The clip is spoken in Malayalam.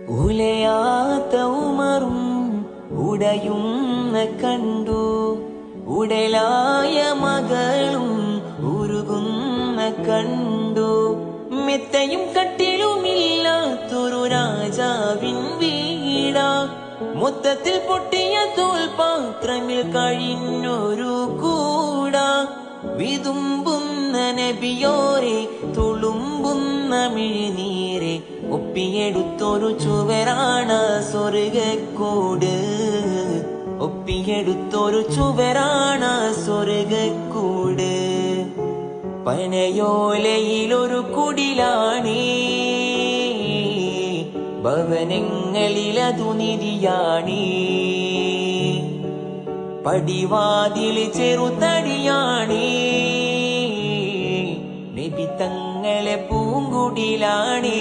ഉലയാത്ത ഉമറും ഉടയുന്ന കണ്ടു, ഉടലായ മകളും ഉരുകുന്ന കണ്ടു. മെത്തയും കട്ടിലുമില്ലാത്തൊരു രാജാവിൻ വീടാ, മൊത്തത്തിൽ പൊട്ടിയ തോൽപാത്രമിൽ കഴിഞ്ഞൊരു കൂടാ. വിതുമ്പുന്ന നബിയോരെ, തുളുമ്പുന്ന മിഴിനീരെ, ഒപ്പിയെടുത്തൊരു ചുവരാണ് സ്വർഗക്കൂട്, ഒപ്പിയെടുത്തൊരു ചുവരാണ് സ്വർഗക്കൂട്. പനയോലയിലൊരു കുടിലാണേ, ഭവനങ്ങളിലതു നിധിയാണേ. പടിവാതില് ചെറുതടിയാണേ, നബി തങ്ങളെ പൂങ്കുടിലാണേ.